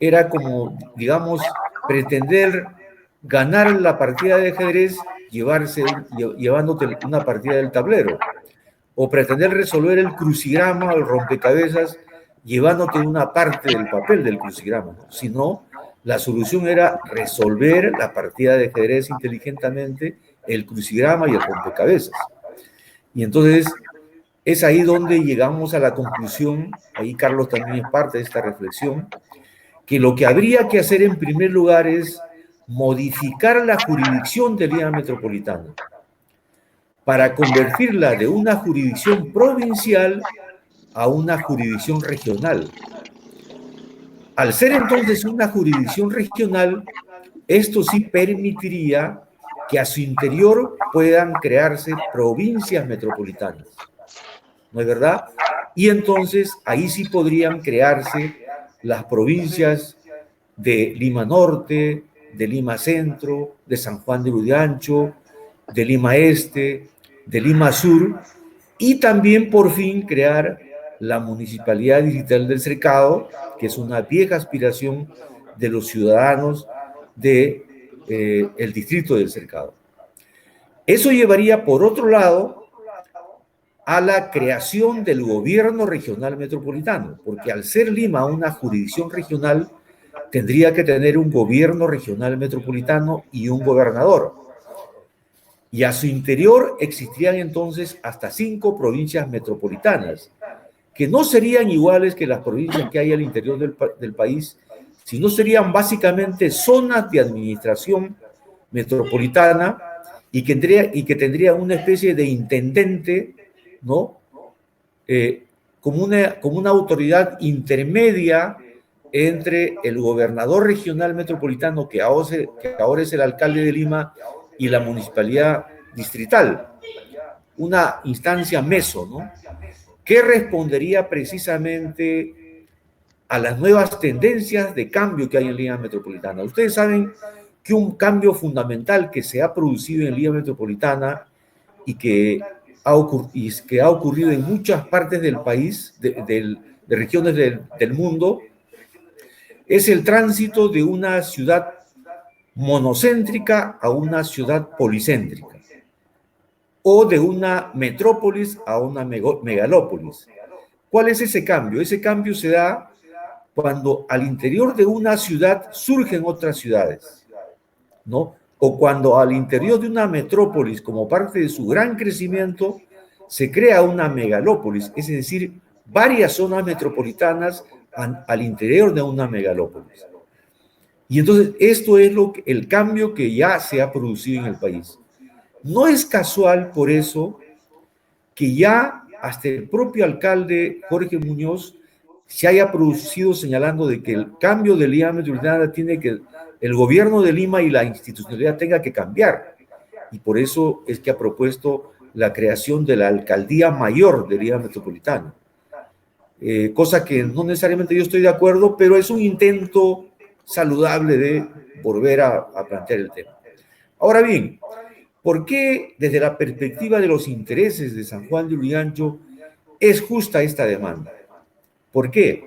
era como, digamos, pretender ganar la partida de ajedrez llevándote una partida del tablero, o pretender resolver el crucigrama o el rompecabezas llevándote una parte del papel del crucigrama, ¿no? Sino, la solución era resolver la partida de ajedrez inteligentemente, el crucigrama y el rompecabezas. Y entonces es ahí donde llegamos a la conclusión, ahí Carlos también es parte de esta reflexión, que lo que habría que hacer en primer lugar es modificar la jurisdicción de Lima Metropolitana para convertirla de una jurisdicción provincial a una jurisdicción regional. Al ser entonces una jurisdicción regional, esto sí permitiría que a su interior puedan crearse provincias metropolitanas, ¿no es verdad? Y entonces ahí sí podrían crearse las provincias de Lima Norte, de Lima Centro, de San Juan de Lurigancho, de Lima Este, de Lima Sur, y también por fin crear la Municipalidad Digital del Cercado, que es una vieja aspiración de los ciudadanos de, el distrito del Cercado. Eso llevaría, por otro lado, a la creación del gobierno regional metropolitano, porque al ser Lima una jurisdicción regional, tendría que tener un gobierno regional metropolitano y un gobernador. Y a su interior existirían entonces hasta 5 provincias metropolitanas, que no serían iguales que las provincias que hay al interior del país, sino serían básicamente zonas de administración metropolitana y que tendría una especie de intendente, ¿no? Como una autoridad intermedia entre el gobernador regional metropolitano, que ahora es el alcalde de Lima, y la municipalidad distrital, una instancia meso, ¿no? Que respondería precisamente a las nuevas tendencias de cambio que hay en Lima Metropolitana. Ustedes saben que un cambio fundamental que se ha producido en Lima Metropolitana y que ha ocurrido en muchas partes del país, de regiones del mundo, es el tránsito de una ciudad monocéntrica a una ciudad policéntrica, o de una metrópolis a una megalópolis. ¿Cuál es ese cambio? Ese cambio se da cuando al interior de una ciudad surgen otras ciudades, ¿no? O cuando al interior de una metrópolis, como parte de su gran crecimiento, se crea una megalópolis, es decir, varias zonas metropolitanas al interior de una megalópolis. Y entonces esto es el cambio que ya se ha producido en el país. No es casual, por eso, que ya hasta el propio alcalde Jorge Muñoz se haya producido señalando de que el cambio de Lima Metropolitana tiene que, el gobierno de Lima y la institucionalidad tenga que cambiar. Y por eso es que ha propuesto la creación de la alcaldía mayor de Lima Metropolitana. Cosa que no necesariamente yo estoy de acuerdo, pero es un intento saludable de volver a plantear el tema. Ahora bien, ¿por qué desde la perspectiva de los intereses de San Juan de Lurigancho es justa esta demanda? ¿Por qué?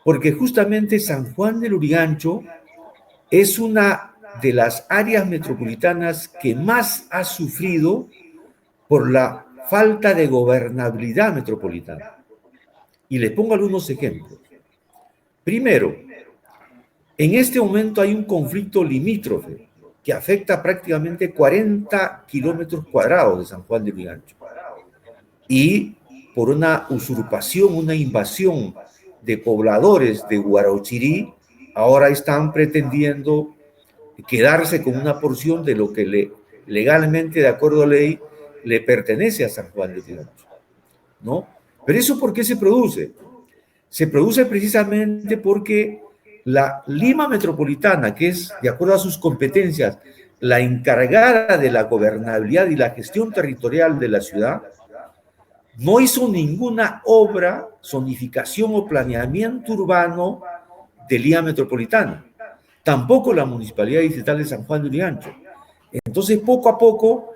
Porque justamente San Juan de Lurigancho es una de las áreas metropolitanas que más ha sufrido por la falta de gobernabilidad metropolitana. Y les pongo algunos ejemplos. Primero, en este momento hay un conflicto limítrofe que afecta prácticamente 40 kilómetros cuadrados de San Juan de Lurigancho. Y por una usurpación, una invasión de pobladores de Huarochirí, ahora están pretendiendo quedarse con una porción de lo que legalmente, de acuerdo a ley, le pertenece a San Juan de Lurigancho, ¿no? Pero ¿eso por qué se produce? Se produce precisamente porque la Lima Metropolitana, que es, de acuerdo a sus competencias, la encargada de la gobernabilidad y la gestión territorial de la ciudad, no hizo ninguna obra, zonificación o planeamiento urbano de Lima Metropolitana. Tampoco la Municipalidad Distrital de San Juan de Lurigancho. Entonces, poco a poco,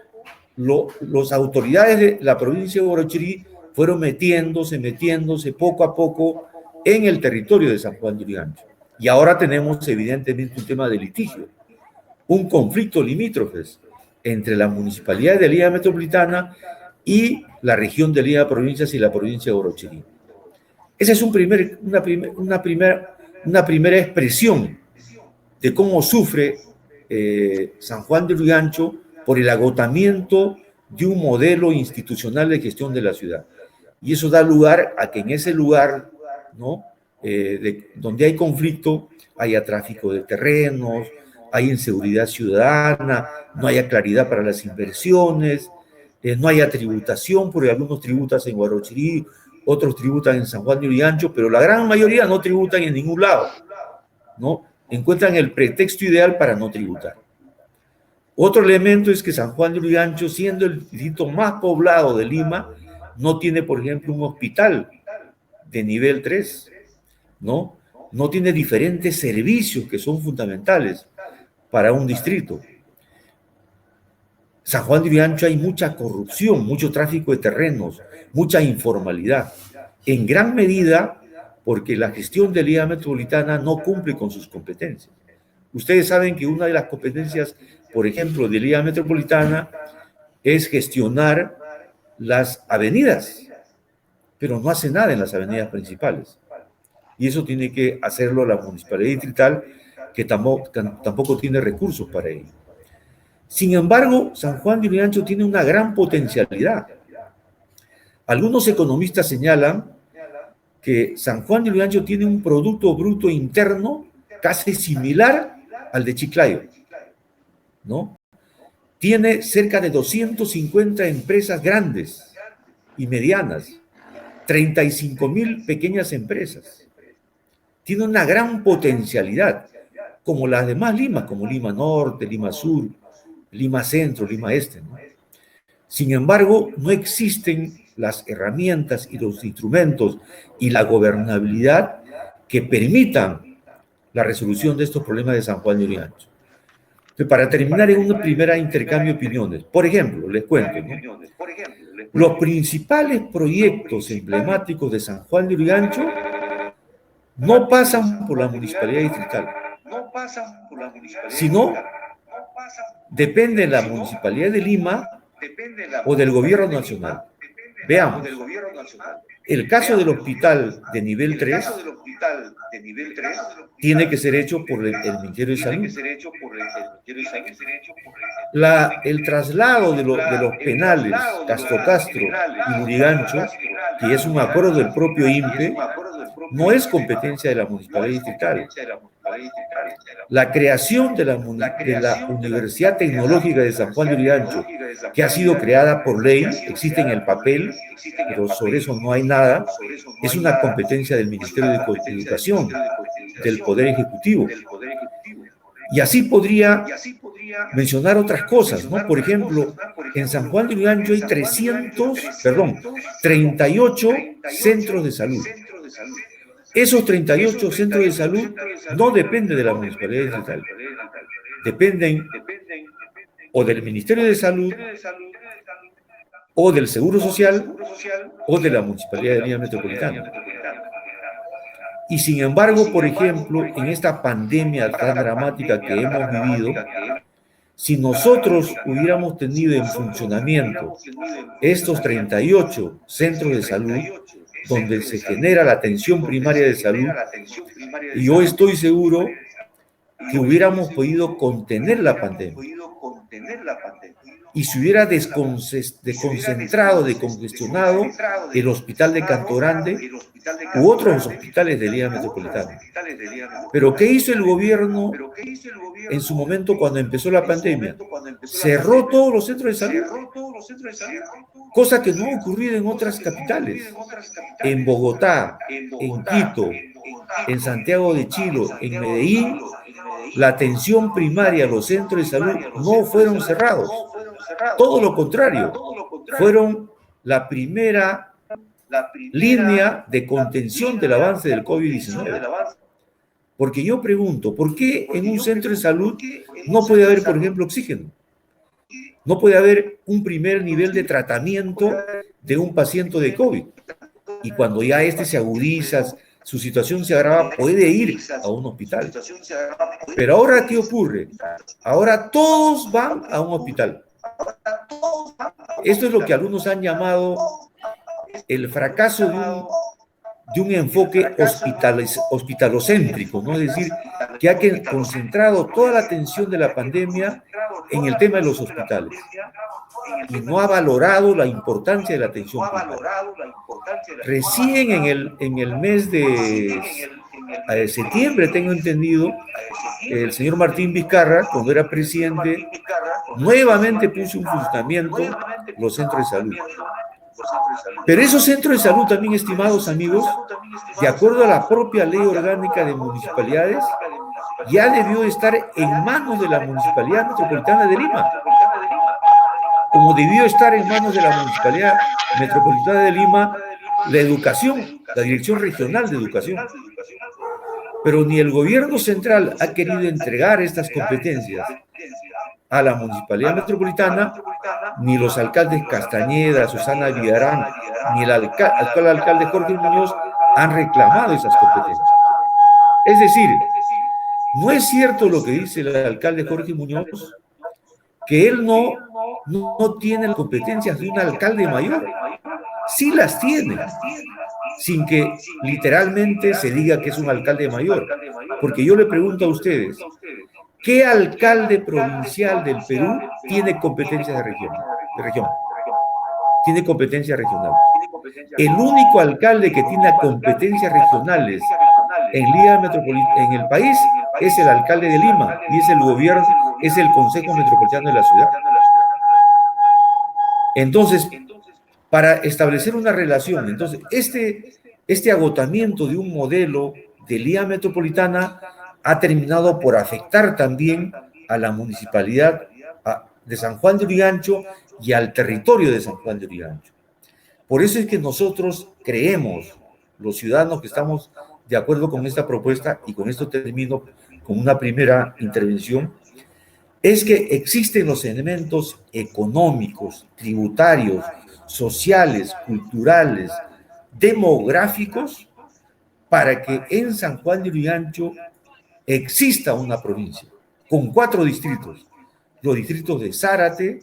las autoridades de la provincia de Huarochirí fueron metiéndose poco a poco en el territorio de San Juan de Lurigancho. Y ahora tenemos evidentemente un tema de litigio, un conflicto limítrofes entre la Municipalidad de Lima Metropolitana y la región de Lima Provincias y la provincia de Orochirí. Esa es una primera expresión de cómo sufre San Juan de Lurigancho por el agotamiento de un modelo institucional de gestión de la ciudad. Y eso da lugar a que en ese lugar, ¿no? Donde hay conflicto, haya tráfico de terrenos, hay inseguridad ciudadana, no haya claridad para las inversiones, no haya tributación, porque algunos tributan en Guarochirí, otros tributan en San Juan de Lurigancho, pero la gran mayoría no tributan en ningún lado, ¿no? Encuentran el pretexto ideal para no tributar. Otro elemento es que San Juan de Lurigancho, siendo el distrito más poblado de Lima, no tiene, por ejemplo, un hospital de nivel 3, ¿no? No tiene diferentes servicios que son fundamentales para un distrito. San Juan de Lurigancho hay mucha corrupción, mucho tráfico de terrenos, mucha informalidad. En gran medida porque la gestión de Lima Metropolitana no cumple con sus competencias. Ustedes saben que una de las competencias, por ejemplo, de Lima Metropolitana es gestionar las avenidas, pero no hace nada en las avenidas principales. Y eso tiene que hacerlo la Municipalidad Distrital, que tampoco tiene recursos para ello. Sin embargo, San Juan de Lurigancho tiene una gran potencialidad. Algunos economistas señalan que San Juan de Lurigancho tiene un Producto Bruto Interno casi similar al de Chiclayo, ¿no? Tiene cerca de 250 empresas grandes y medianas, 35,000 pequeñas empresas. Tiene una gran potencialidad, como las demás Limas, como Lima Norte, Lima Sur, Lima Centro, Lima Este, ¿no? Sin embargo, no existen las herramientas y los instrumentos y la gobernabilidad que permitan la resolución de estos problemas de San Juan de Lurigancho. Entonces, para terminar en una primera intercambio de opiniones, por ejemplo, les cuento, ¿no? Los principales proyectos emblemáticos de San Juan de Lurigancho no pasan por la Municipalidad Distrital, sino depende de la Municipalidad de Lima o del Gobierno Nacional. Veamos, el caso del hospital de nivel 3 tiene que ser hecho por el Ministerio de Salud. El traslado de los penales Castro y Lurigancho, que es un acuerdo del propio INPE, no es competencia de la Municipalidad Distrital. La creación de la Universidad Tecnológica de San Juan de Lurigancho, que ha sido creada por ley, existe en el papel, pero sobre eso no hay nada, es una competencia del Ministerio de Educación, del Poder Ejecutivo. Y así podría mencionar otras cosas, ¿no? Por ejemplo, en San Juan de Lurigancho hay 38 centros de salud. Esos 38 centros de salud no dependen de la Municipalidad Distrital. Dependen o del Ministerio de Salud, o del Seguro Social, o de la Municipalidad de Lima Metropolitana. Y sin embargo, por ejemplo, en esta pandemia tan dramática que hemos vivido, si nosotros hubiéramos tenido en funcionamiento estos 38 centros de salud, donde se genera la atención primaria de salud, y yo estoy seguro que hubiéramos podido contener la pandemia. Y se hubiera desconcentrado, decongestionado el hospital de Canto Grande u otros hospitales de Lima Metropolitana. Pero ¿qué hizo el gobierno en su momento cuando empezó la pandemia? Cerró todos los centros de salud, cosa que no ha ocurrido en otras capitales. En Bogotá, en Quito, en Santiago de Chile, en Medellín, la atención primaria, los centros de salud no fueron cerrados. Todo lo contrario, fueron la primera línea de contención del avance del COVID-19. Porque yo pregunto, ¿por qué en un centro de salud no puede haber, por ejemplo, oxígeno? No puede haber un primer nivel de tratamiento de un paciente de COVID. Y cuando ya este se agudiza, su situación se agrava, puede ir a un hospital. Pero ahora, ¿qué ocurre? Ahora todos van a un hospital. Esto es lo que algunos han llamado el fracaso de un enfoque hospitalocéntrico, ¿no? Es decir, que ha concentrado toda la atención de la pandemia en el tema de los hospitales y no ha valorado la importancia de la atención primaria. Recién en el mes de septiembre, tengo entendido, el señor Martín Vizcarra, cuando era presidente, nuevamente puso en funcionamiento los centros de salud. Pero esos centros de salud también, estimados amigos, de acuerdo a la propia ley orgánica de municipalidades, ya debió estar en manos de la Municipalidad Metropolitana de Lima. Como debió estar en manos de la Municipalidad Metropolitana de Lima la educación, la Dirección Regional de Educación. Pero ni el gobierno central ha querido entregar estas competencias a la Municipalidad Metropolitana, ni los alcaldes Castañeda, Susana Villarán, ni el actual alcalde Jorge Muñoz han reclamado esas competencias. Es decir, no es cierto lo que dice el alcalde Jorge Muñoz, que él no tiene las competencias de un alcalde mayor. Sí las tiene, sin que literalmente se diga que es un alcalde mayor. Porque yo le pregunto a ustedes, ¿qué alcalde provincial del Perú tiene competencias de región? Tiene competencias regionales. El único alcalde que tiene competencias regionales en el país es el alcalde de Lima y es el gobierno, es el Consejo Metropolitano de la ciudad. Entonces, para establecer una relación, entonces, este agotamiento de un modelo de Lima Metropolitana ha terminado por afectar también a la municipalidad de San Juan de Lurigancho y al territorio de San Juan de Lurigancho. Por eso es que nosotros creemos, los ciudadanos que estamos de acuerdo con esta propuesta, y con esto termino con una primera intervención, es que existen los elementos económicos, tributarios, sociales, culturales, demográficos, para que en San Juan de Lurigancho exista una provincia con 4 distritos, los distritos de Zárate,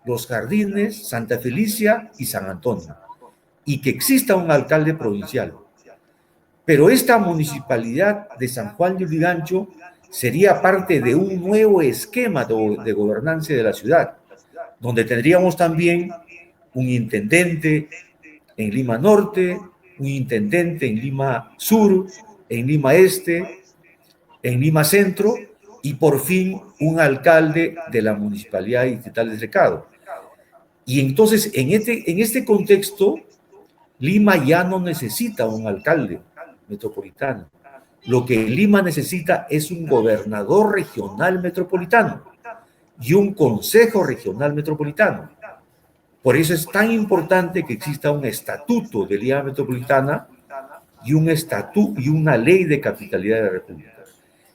Los Jardines, Santa Felicia y San Antonio, y que exista un alcalde provincial. Pero esta municipalidad de San Juan de Lurigancho sería parte de un nuevo esquema de gobernanza de la ciudad, donde tendríamos también un intendente en Lima Norte, un intendente en Lima Sur, en Lima Este, en Lima Centro, y por fin un alcalde de la Municipalidad Distrital de Recado. Y entonces, en este contexto, Lima ya no necesita un alcalde metropolitano. Lo que Lima necesita es un gobernador regional metropolitano y un consejo regional metropolitano. Por eso es tan importante que exista un estatuto de Lima Metropolitana y una ley de capitalidad de la República.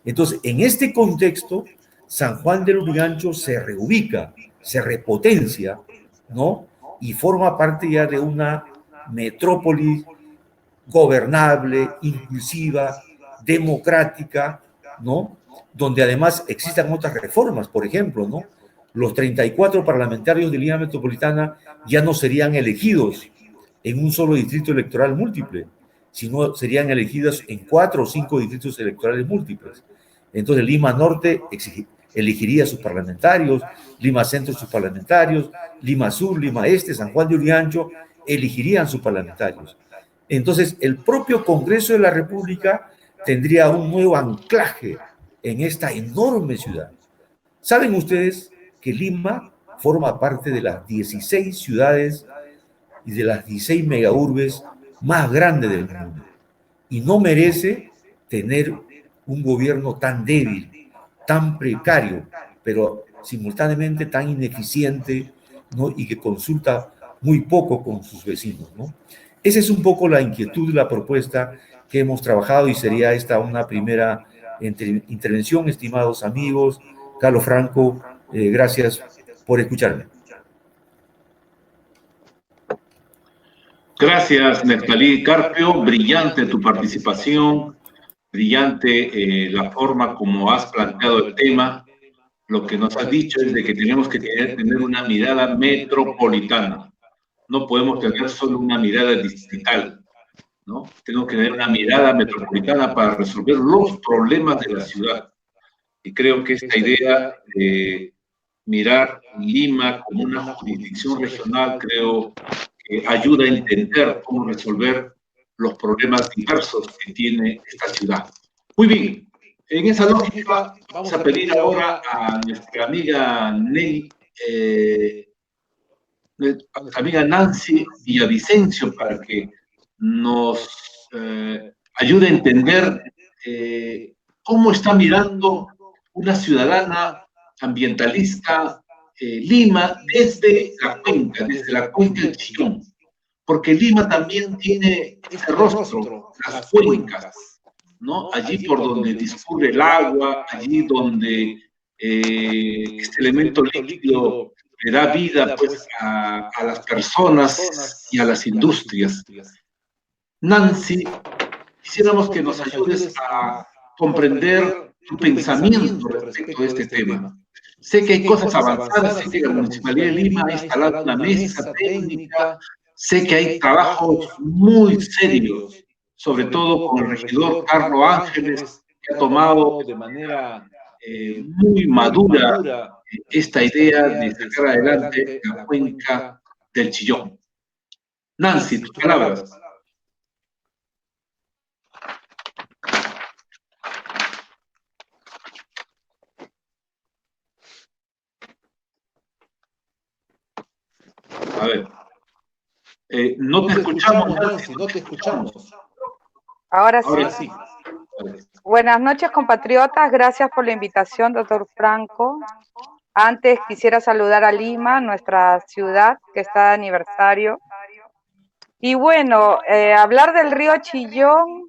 Entonces, en este contexto, San Juan de Lurigancho se reubica, se repotencia, ¿no? Y forma parte ya de una metrópoli gobernable, inclusiva, democrática, ¿no? Donde además existan otras reformas, por ejemplo, ¿no? Los 34 parlamentarios de Lima Metropolitana ya no serían elegidos en un solo distrito electoral múltiple, sino serían elegidos en 4 o 5 distritos electorales múltiples. Entonces Lima Norte elegiría sus parlamentarios, Lima Centro sus parlamentarios, Lima Sur, Lima Este, San Juan de Lurigancho elegirían sus parlamentarios. Entonces el propio Congreso de la República tendría un nuevo anclaje en esta enorme ciudad. ¿Saben ustedes que Lima forma parte de las 16 ciudades y de las 16 megaurbes más grandes del mundo? Y no merece tener un gobierno tan débil, tan precario, pero simultáneamente tan ineficiente, ¿no? Y que consulta muy poco con sus vecinos, ¿no? Esa es un poco la inquietud y la propuesta que hemos trabajado, y sería esta una primera intervención, estimados amigos. Carlos Franco, gracias por escucharme. Gracias, Neftalí Carpio. Brillante tu participación, brillante la forma como has planteado el tema. Lo que nos has dicho es de que tenemos que tener una mirada metropolitana. No podemos tener solo una mirada distrital, ¿no? Tenemos que tener una mirada metropolitana para resolver los problemas de la ciudad. Y creo que esta idea de mirar Lima como una jurisdicción regional, creo que ayuda a entender cómo resolver los problemas diversos que tiene esta ciudad. Muy bien, en esa lógica vamos a pedir ahora a nuestra amiga Nelly, nuestra amiga Nancy Villavicencio, para que nos ayude a entender cómo está mirando una ciudadana ambientalista Lima desde la cuenca del Chillón, porque Lima también tiene este rostro, las cuencas, ¿no? Allí por donde discurre el agua, allí donde este elemento líquido le da vida pues a las personas y a las industrias. Nancy, quisiéramos que nos ayudes a comprender tu pensamiento respecto a este tema. Sé que hay cosas avanzadas, sé que la Municipalidad de Lima ha instalado una mesa técnica, sé que hay trabajos muy serios, sobre todo con el regidor Carlos Ángeles, que ha tomado de manera muy madura esta idea de sacar adelante la cuenca del Chillón. Nancy, tus palabras. A ver. No te escuchamos, Nancy, no te escuchamos. Ahora sí. Buenas noches, compatriotas. Gracias por la invitación, doctor Franco. Antes quisiera saludar a Lima, nuestra ciudad, que está de aniversario. Y bueno, hablar del río Chillón,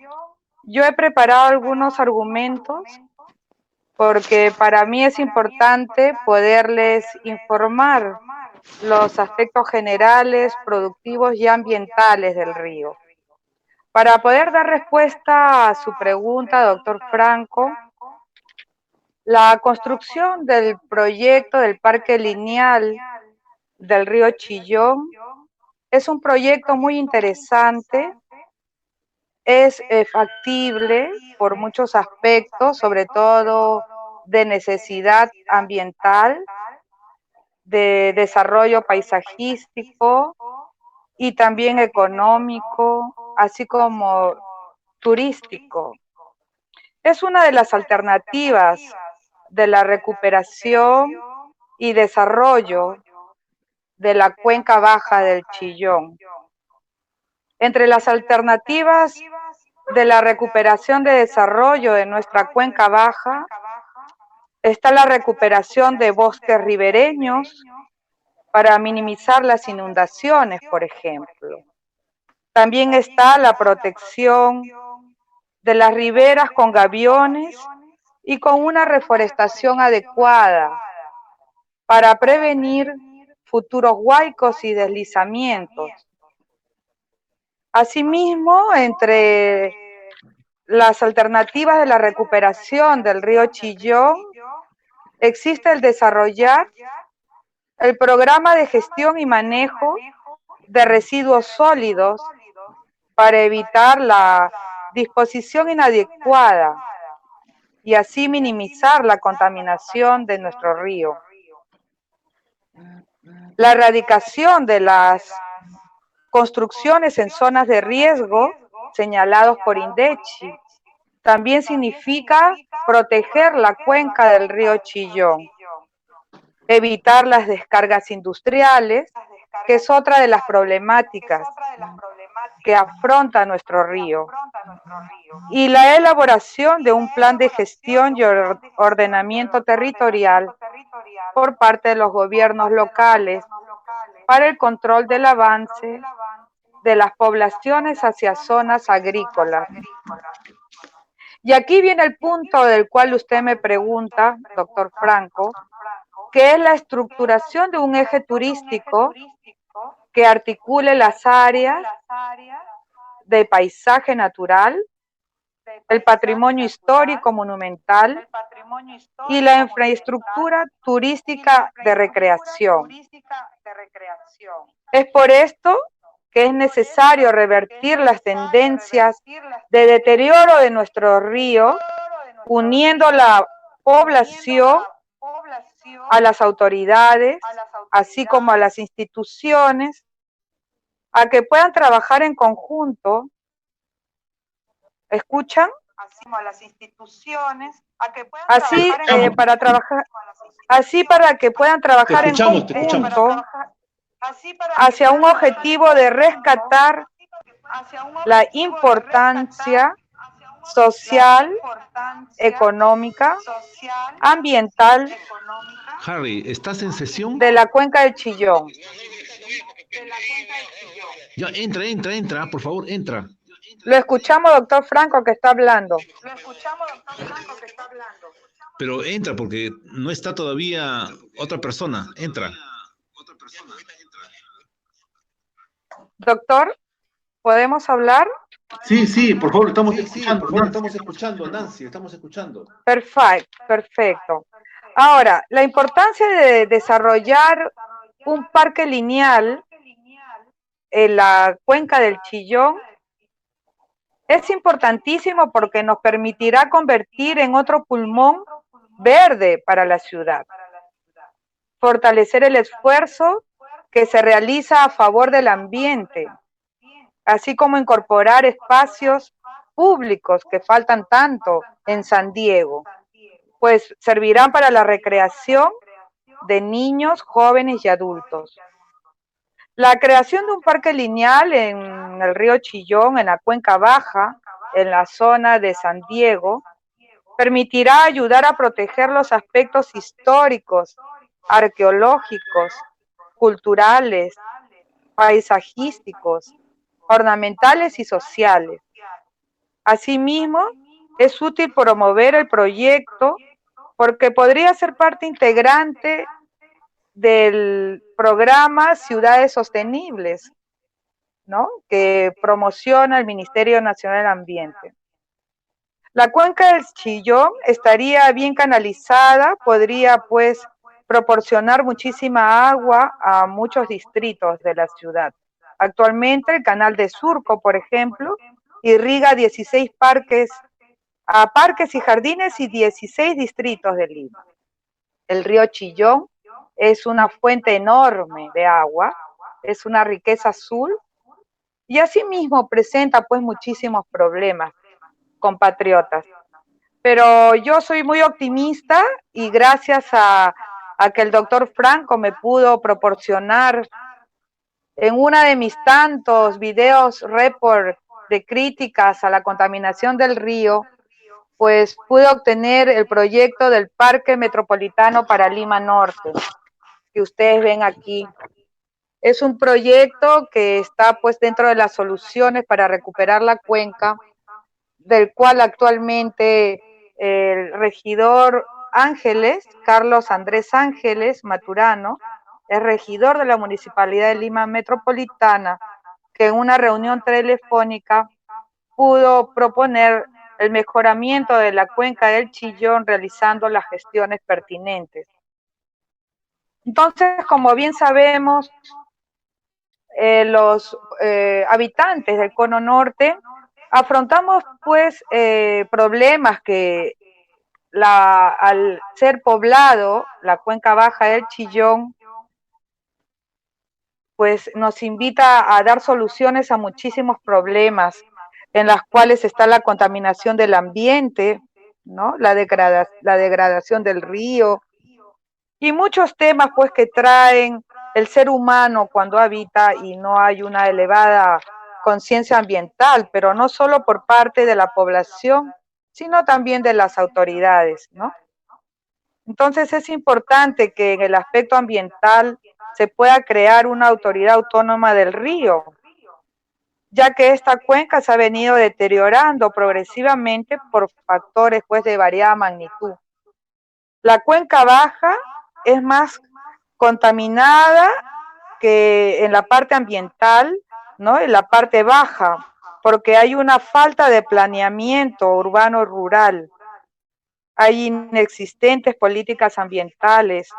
yo he preparado algunos argumentos porque para mí es importante poderles informar los aspectos generales, productivos y ambientales del río. Para poder dar respuesta a su pregunta, doctor Franco, la construcción del proyecto del Parque Lineal del río Chillón es un proyecto muy interesante, es factible por muchos aspectos, sobre todo de necesidad ambiental, de desarrollo paisajístico y también económico, así como turístico. Es una de las alternativas de la recuperación y desarrollo de la cuenca baja del Chillón. Entre las alternativas de la recuperación de desarrollo de nuestra cuenca baja está la recuperación de bosques ribereños para minimizar las inundaciones, por ejemplo. También está la protección de las riberas con gaviones y con una reforestación adecuada para prevenir futuros huaicos y deslizamientos. Asimismo, entre las alternativas de la recuperación del río Chillón, existe el desarrollar el programa de gestión y manejo de residuos sólidos para evitar la disposición inadecuada y así minimizar la contaminación de nuestro río. La erradicación de las construcciones en zonas de riesgo señalados por INDECHI también significa proteger la cuenca del río Chillón, evitar las descargas industriales, que es otra de las problemáticas que afronta nuestro río, y la elaboración de un plan de gestión y ordenamiento territorial por parte de los gobiernos locales para el control del avance de las poblaciones hacia zonas agrícolas. Y aquí viene el punto del cual usted me pregunta, doctor Franco, que es la estructuración de un eje turístico que articule las áreas de paisaje natural, el patrimonio histórico monumental y la infraestructura turística de recreación. Es por esto que es necesario revertir las tendencias de deterioro de nuestro río, uniendo la población a las autoridades, así como a las instituciones, a que puedan trabajar en conjunto. ¿Escuchan? Así para que puedan trabajar en conjunto hacia un objetivo de rescatar la importancia social, económica, ambiental Harry, ¿estás en sesión? de la cuenca del Chillón. Ya, entra, por favor, entra. Lo escuchamos, doctor Franco, que está hablando. Pero entra porque no está todavía otra persona. Entra. Doctor, ¿podemos hablar? Sí, por favor, estamos escuchando. Por favor, estamos escuchando, Nancy, estamos escuchando. Perfecto. Ahora, la importancia de desarrollar un parque lineal en la cuenca del Chillón es importantísimo porque nos permitirá convertir en otro pulmón verde para la ciudad, fortalecer el esfuerzo que se realiza a favor del ambiente, así como incorporar espacios públicos que faltan tanto en San Diego, pues servirán para la recreación de niños, jóvenes y adultos. La creación de un parque lineal en el río Chillón, en la cuenca baja, en la zona de San Diego, permitirá ayudar a proteger los aspectos históricos, arqueológicos, culturales, paisajísticos, ornamentales y sociales. Asimismo, es útil promover el proyecto porque podría ser parte integrante del programa Ciudades Sostenibles, ¿no?, que promociona el Ministerio Nacional del Ambiente. La cuenca del Chillón estaría bien canalizada, podría pues proporcionar muchísima agua a muchos distritos de la ciudad. Actualmente el canal de Surco, por ejemplo, irriga 16 parques y jardines y 16 distritos de Lima. El río Chillón es una fuente enorme de agua, es una riqueza azul y asimismo presenta pues muchísimos problemas, compatriotas. Pero yo soy muy optimista y gracias a que el doctor Franco me pudo proporcionar en uno de mis tantos videos report de críticas a la contaminación del río, pues pude obtener el proyecto del Parque Metropolitano para Lima Norte, que ustedes ven aquí. Es un proyecto que está pues dentro de las soluciones para recuperar la cuenca, del cual actualmente el regidor Ángeles, Carlos Andrés Ángeles Maturano, es regidor de la Municipalidad de Lima Metropolitana, que en una reunión telefónica pudo proponer el mejoramiento de la cuenca del Chillón realizando las gestiones pertinentes. Entonces, como bien sabemos, los habitantes del Cono Norte afrontamos pues problemas que al ser poblado la cuenca baja del Chillón pues nos invita a dar soluciones a muchísimos problemas en las cuales está la contaminación del ambiente, ¿no?, la degradación del río y muchos temas pues que traen el ser humano cuando habita y no hay una elevada conciencia ambiental, pero no solo por parte de la población, sino también de las autoridades, ¿no? Entonces es importante que en el aspecto ambiental se pueda crear una autoridad autónoma del río, ya que esta cuenca se ha venido deteriorando progresivamente por factores pues de variada magnitud. La cuenca baja es más contaminada que en la parte ambiental, ¿no? En la parte baja, porque hay una falta de planeamiento urbano-rural, hay inexistentes políticas ambientales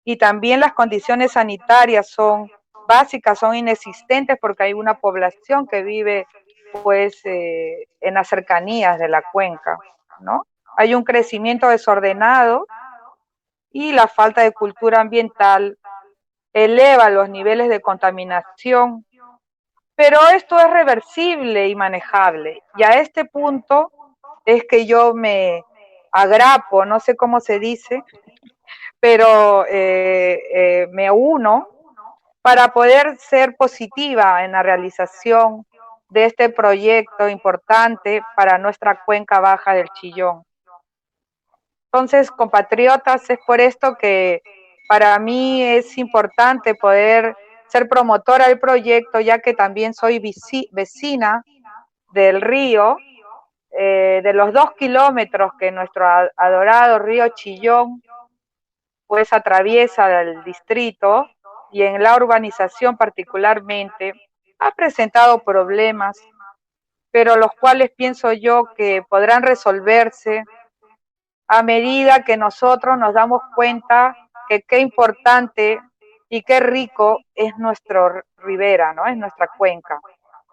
y también las condiciones sanitarias son básicas, son inexistentes porque hay una población que vive pues en las cercanías de la cuenca, ¿no? Hay un crecimiento desordenado y la falta de cultura ambiental eleva los niveles de contaminación, pero esto es reversible y manejable. Y a este punto es que yo me agrapo, no sé cómo se dice, pero me uno para poder ser positiva en la realización de este proyecto importante para nuestra cuenca baja del Chillón. Entonces, compatriotas, es por esto que para mí es importante poder ser promotora del proyecto, ya que también soy vecina del río, de los 2 kilómetros que nuestro adorado río Chillón pues atraviesa el distrito y en la urbanización particularmente ha presentado problemas, pero los cuales pienso yo que podrán resolverse a medida que nosotros nos damos cuenta que qué importante y qué rico es nuestro ribera, ¿no? Es nuestra cuenca.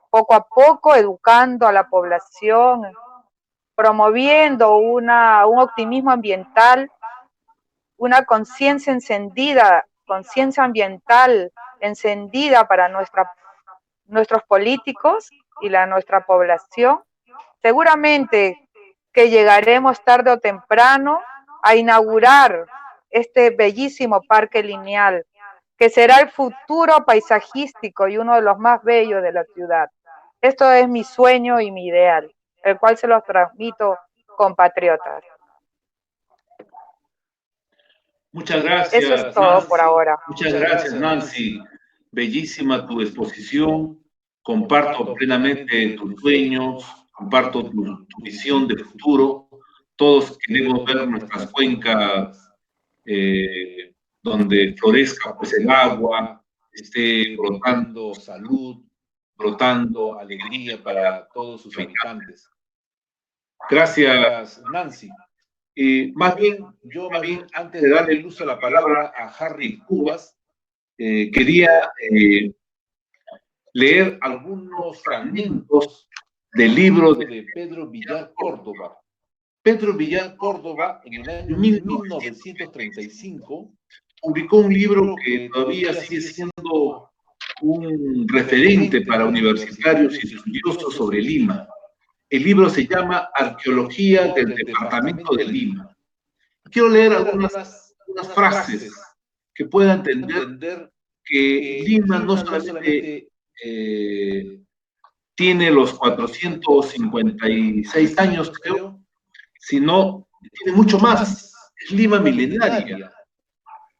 Poco a poco educando a la población, promoviendo un optimismo ambiental, una conciencia encendida, conciencia ambiental encendida para nuestros políticos y nuestra población. Seguramente que llegaremos tarde o temprano a inaugurar este bellísimo parque lineal, que será el futuro paisajístico y uno de los más bellos de la ciudad. Esto es mi sueño y mi ideal, el cual se los transmito, compatriotas. Muchas gracias. Eso es todo, Nancy. por ahora. Muchas gracias, Nancy. Bellísima tu exposición. Comparto plenamente tus sueños, comparto tu visión de futuro. Todos queremos ver nuestras cuencas donde florezca pues, el agua, esté brotando salud, brotando alegría para todos sus habitantes. Gracias, Nancy. Más bien, antes de darle el uso de la palabra a Harry Cubas, quería leer algunos fragmentos del libro de Pedro Villar Córdoba. Pedro Villar Córdoba, en el año 1935, publicó un libro que todavía sigue siendo un referente para universitarios y estudiosos sobre Lima. El libro se llama Arqueología del Departamento de Lima. Quiero leer algunas frases que puedan entender que Lima no solamente tiene los 456 años, creo, sino tiene mucho más. Es Lima milenaria.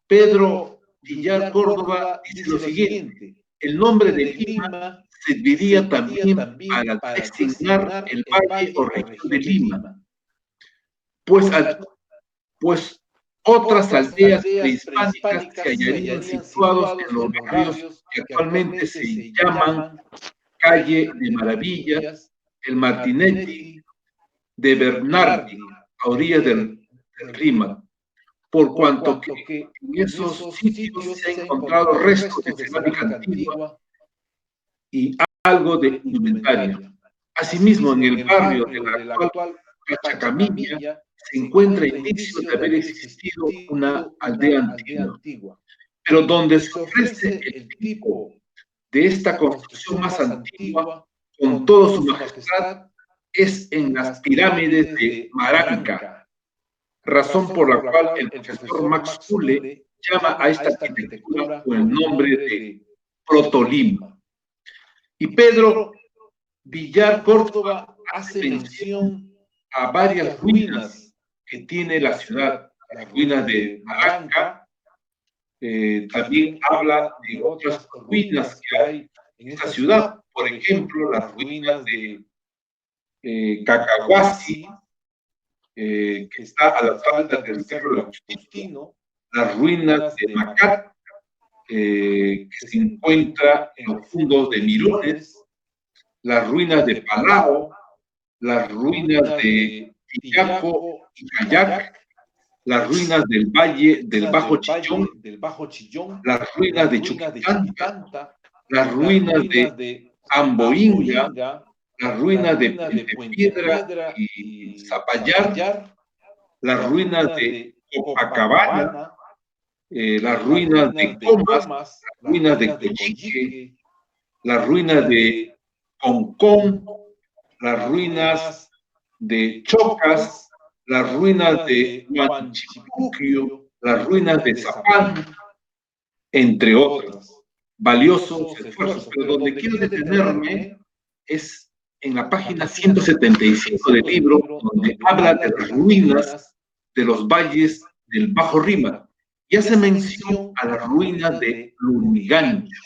Pedro Villar Córdoba dice lo siguiente: el nombre de Lima serviría también para designar el valle o región de Lima, pues otras aldeas prehispánicas se hallarían situados en los barrios que actualmente se llaman Calle de Maravillas, el Martinetti, de Bernardi, a orillas del Rímac, por cuanto que en esos sitios se han encontrado restos de cerámica antigua y algo de indumentaria. Asimismo, en el barrio de la actual Pachacamilla se encuentra indicios de haber existido una aldea antigua, pero donde se ofrece el tipo de esta construcción más antigua, con toda su majestad, es en las pirámides de Maranca, razón por la cual el profesor Max Uhle llama a esta arquitectura con el nombre de Protolima. Y Pedro Villar Córdoba hace mención a varias ruinas que tiene la ciudad, las ruinas de Maranca. También habla de otras ruinas que hay en esta ciudad, por ejemplo, las ruinas de Cacahuasi, que está a la falda del Cerro Agustino, las ruinas de Macat, que se encuentra en los fondos de Mirones, las ruinas de Palau, las ruinas de Tillaco y Cayac, las ruinas del Valle del Bajo Chillón, las ruinas de Chuquitanta, las ruinas de Amboinga, las ruinas de Piedra y Zapallar, las ruinas de Copacabana, las ruinas de Comas, las ruinas de Cochique, las ruinas de Concón, las ruinas de Chocas, las ruinas de Huanchipuquio, las ruinas de Zapán, entre otras. Valiosos esfuerzos, pero donde quiero detenerme es en la página 175 del libro, donde habla de las ruinas de los valles del Bajo Rímac y hace mención a las ruinas de Lurigancho,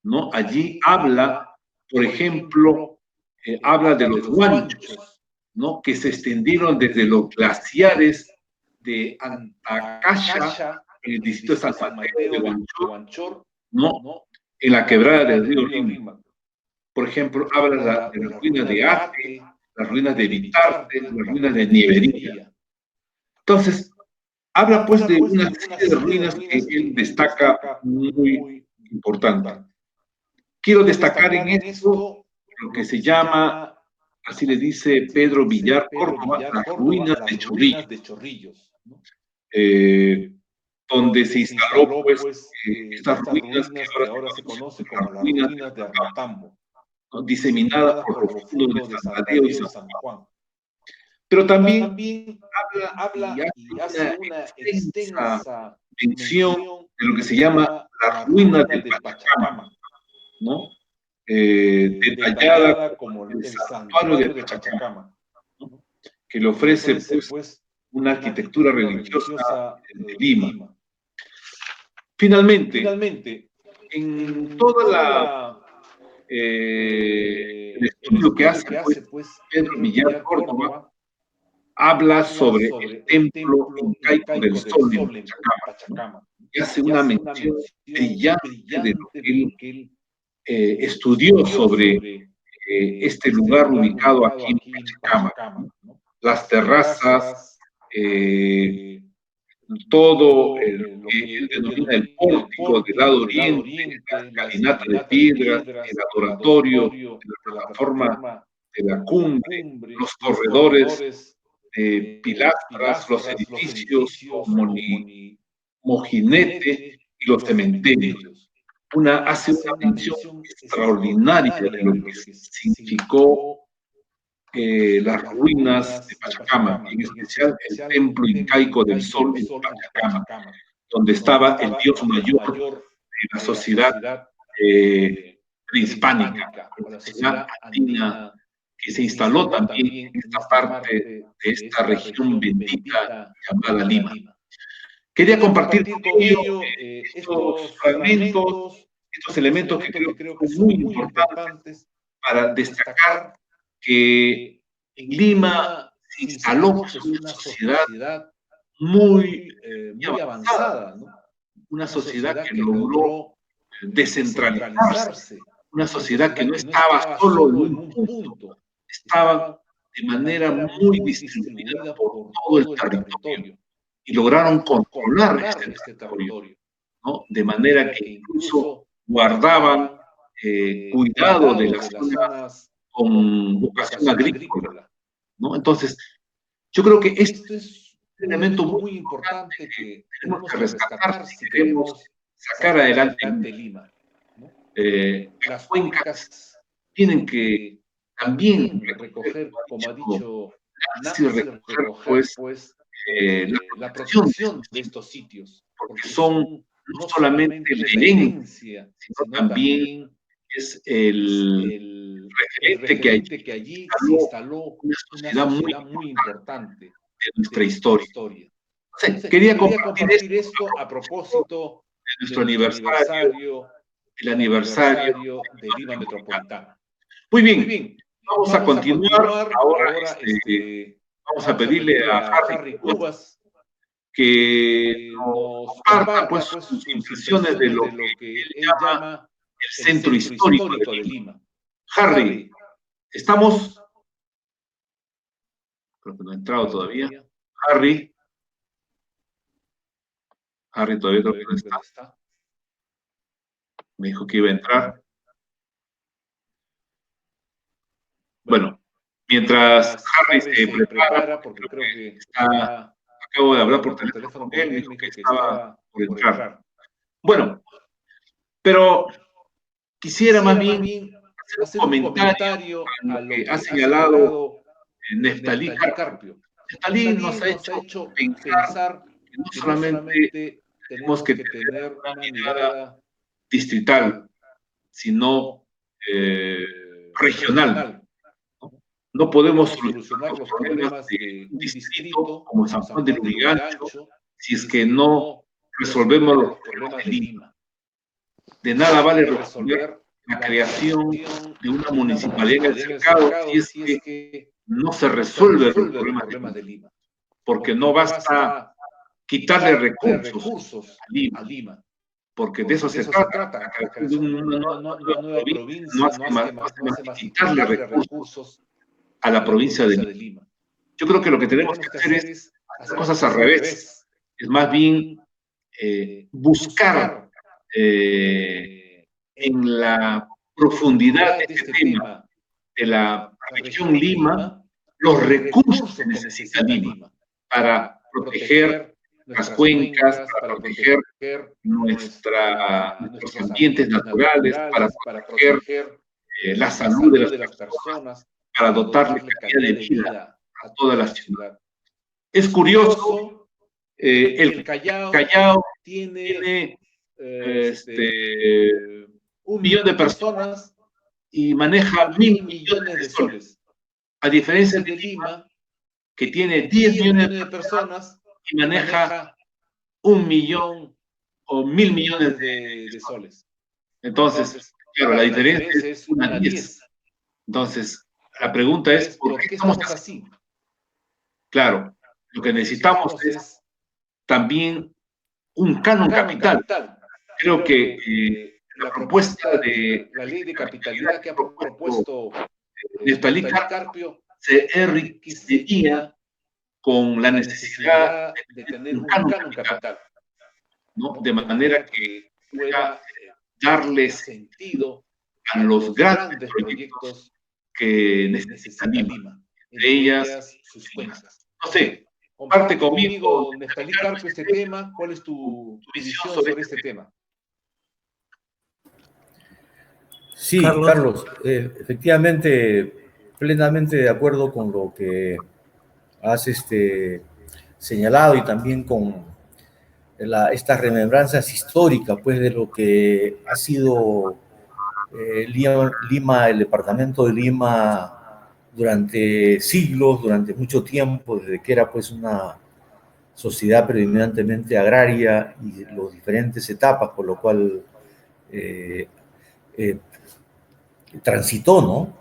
¿no? Allí habla, por ejemplo, habla de los guanchos, ¿no? Que se extendieron desde los glaciares de Antacacha, en el distrito de San Mateo de Huanchor, ¿no? En la quebrada del río Rímac. Por ejemplo, habla de las ruinas de Ate, las ruinas de Vitarte, las ruinas de Nievería. Entonces, habla pues de una serie de ruinas que él destaca muy importante. Quiero destacar en esto lo que se llama, así le dice Pedro Villar Córdoba, las ruinas de Chorrillos, donde se instaló pues estas ruinas que ahora se conocen como las ruinas de Armatambo, ¿no? Diseminadas por los fondos de San Mateo y San Juan. Pero también habla y hace una extensa mención de lo que se llama las ruinas del Pachacama, ¿no? Detallada como el santuario de Pachacama, ¿no? Que le ofrece pues una arquitectura religiosa de Lima. Finalmente, en toda el estudio que hace pues Pedro Villar Córdoba, habla sobre el templo incaico del Sol en Pachacama, ¿no? Y hace una mención brillante de lo que él estudió sobre este lugar ubicado aquí en Pachacama, ¿no? Las terrazas, todo lo que él denomina el pórtico del lado oriente, la escalinata de piedras, el adoratorio, la plataforma de la cumbre, los corredores de pilastras, los edificios como Mojinete y los cementerios. Hace una mención extraordinaria de lo que significó las ruinas de Pachacama, en especial el templo incaico del Sol en Pachacama, donde estaba el dios mayor de la sociedad prehispánica, la sociedad andina, que se instaló también en esta parte de esta región bendita llamada Lima. Quería compartir con ellos estos fragmentos, estos elementos que creo que son muy importantes para destacar que en Lima se instaló una sociedad muy avanzada, ¿no? Una sociedad que logró descentralizarse, una sociedad que no estaba solo en un punto, estaba de manera muy distribuida por todo el territorio y lograron controlar este territorio, ¿no? De manera que incluso guardaban cuidado de las zonas con vocación agrícola, ¿no? Entonces, yo creo que esto es un elemento muy importante que tenemos que rescatar si queremos sacar adelante Lima, ¿no? Las cuencas tienen que también recoger, como ha dicho Nancy, recoger pues la protección de estos sitios, porque son no solamente la herencia, sino también es el referente que allí se instaló una sociedad muy importante de nuestra historia. Entonces, quería compartir esto a propósito de nuestro aniversario, el aniversario de Lima Metropolitana. Muy bien, vamos a continuar ahora. Vamos a pedirle a Harry Cubas que nos comparta pues, sus impresiones de lo que él llama el centro histórico de Lima. Harry, ¿estamos? Creo que no ha entrado todavía. Harry todavía creo que no está. Me dijo que iba a entrar. Bueno, mientras Harry se prepara, porque creo que está, acabo de hablar por teléfono con él, me dijo que estaba por entrar. Bueno, pero quisiera más bien hacer un comentario a lo que ha señalado Neftalí Carpio. Neftalí nos ha hecho pensar que no solamente tenemos que tener una mirada distrital, sino regional. No podemos solucionar los problemas de un distrito como San Juan de Lurigancho si es que no resolvemos los problemas de Lima. De nada vale resolver la creación de una municipalidad en el cercado si es que no se resuelven los problemas de Lima. Porque no basta quitarle recursos a Lima. Porque de eso se trata. La creación de una nueva provincia no hace más que quitarle recursos a la provincia de Lima. Yo creo que lo que tenemos que hacer es hacer cosas al revés. Es más bien buscar en la profundidad de este tema de la región Lima los recursos que necesita Lima para proteger las cuencas, para proteger nuestros ambientes naturales, para proteger la salud de las personas, para dotarle calidad de vida a toda la ciudad. Es curioso, el Callao tiene 1 millón de personas y maneja 1.000 millones de soles, a diferencia de Lima, que tiene 10 millones de personas y maneja 1 millón o 1.000 millones de soles. Entonces, claro, la diferencia es 1 a 10. Entonces, la pregunta es, ¿por qué estamos así? Claro, lo que necesitamos es también un canon capital. Creo que la propuesta de la ley de capitalidad que ha propuesto Neftalí Carpio se enriquecería con la necesidad de tener un canon capital, ¿no? De manera que pueda darle sentido a los grandes proyectos que necesita Lima, entre ellas sus cuencas. No sé, comparte conmigo, Neftalí Carpio, este tema. ¿Cuál es tu visión sobre este tema? Sí, Carlos, efectivamente, plenamente de acuerdo con lo que has señalado y también con estas remembranzas históricas, pues, de lo que ha sido Lima, el departamento de Lima, durante siglos, durante mucho tiempo, desde que era, pues, una sociedad predominantemente agraria y las diferentes etapas por lo cual transitó, ¿no?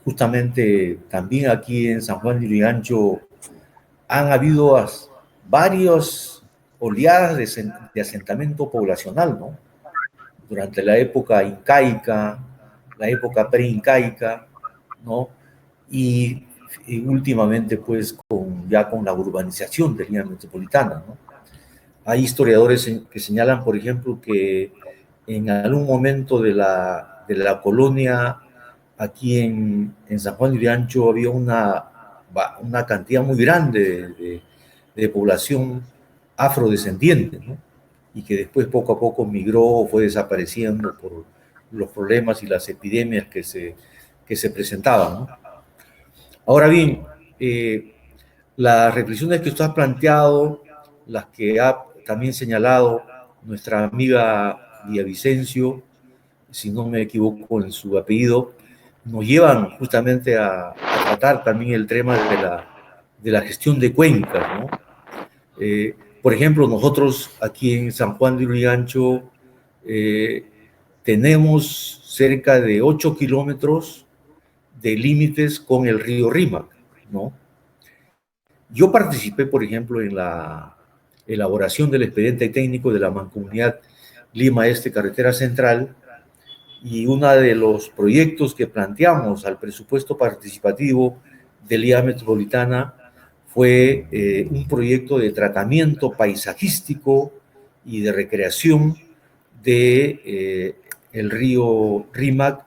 Justamente también aquí en San Juan de Lurigancho han habido varias oleadas de asentamiento poblacional, ¿no? Durante la época incaica, la época preincaica, ¿no? Y últimamente, pues, ya con la urbanización de Lima metropolitana, ¿no? Hay historiadores que señalan, por ejemplo, que en algún momento de la colonia aquí en San Juan de Lurigancho había una cantidad muy grande de población afrodescendiente, ¿no? Y que después poco a poco migró o fue desapareciendo por los problemas y las epidemias que se presentaban, ¿no? Ahora bien, las reflexiones que usted ha planteado, las que ha también señalado nuestra amiga Villavicencio, si no me equivoco en su apellido, nos llevan justamente a tratar también el tema de la gestión de cuencas, ¿no? Por ejemplo, nosotros aquí en San Juan de Lurigancho tenemos cerca de 8 kilómetros de límites con el río Rímac, ¿no? Yo participé, por ejemplo, en la elaboración del expediente técnico de la Mancomunidad Lima Este Carretera Central, y uno de los proyectos que planteamos al presupuesto participativo de Lima Metropolitana fue un proyecto de tratamiento paisajístico y de recreación de el río Rímac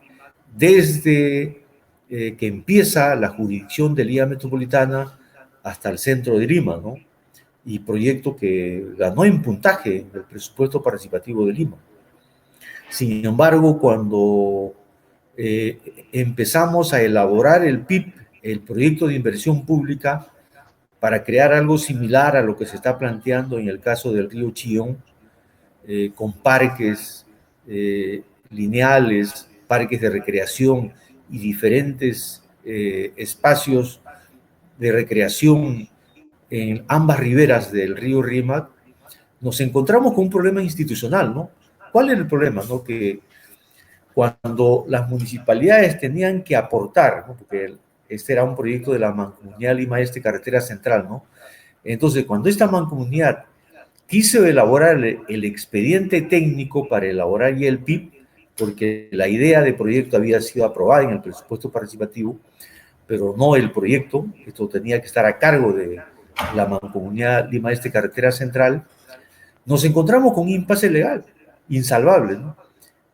desde que empieza la jurisdicción de Lima Metropolitana hasta el centro de Lima, ¿no? Y proyecto que ganó en puntaje en el presupuesto participativo de Lima. Sin embargo, cuando empezamos a elaborar el PIP, el proyecto de inversión pública, para crear algo similar a lo que se está planteando en el caso del río Chillón, con parques lineales, parques de recreación y diferentes espacios de recreación en ambas riberas del río Rímac, nos encontramos con un problema institucional, ¿no? ¿Cuál es el problema? ¿No? Que cuando las municipalidades tenían que aportar, ¿no? Porque este era un proyecto de la Mancomunidad Lima Este Carretera Central, ¿no? Entonces, cuando esta mancomunidad quiso elaborar el expediente técnico para elaborar ya el PIB, porque la idea de proyecto había sido aprobada en el presupuesto participativo, pero no el proyecto, esto tenía que estar a cargo de la Mancomunidad Lima Este Carretera Central, nos encontramos con un impasse legal, insalvable, ¿no?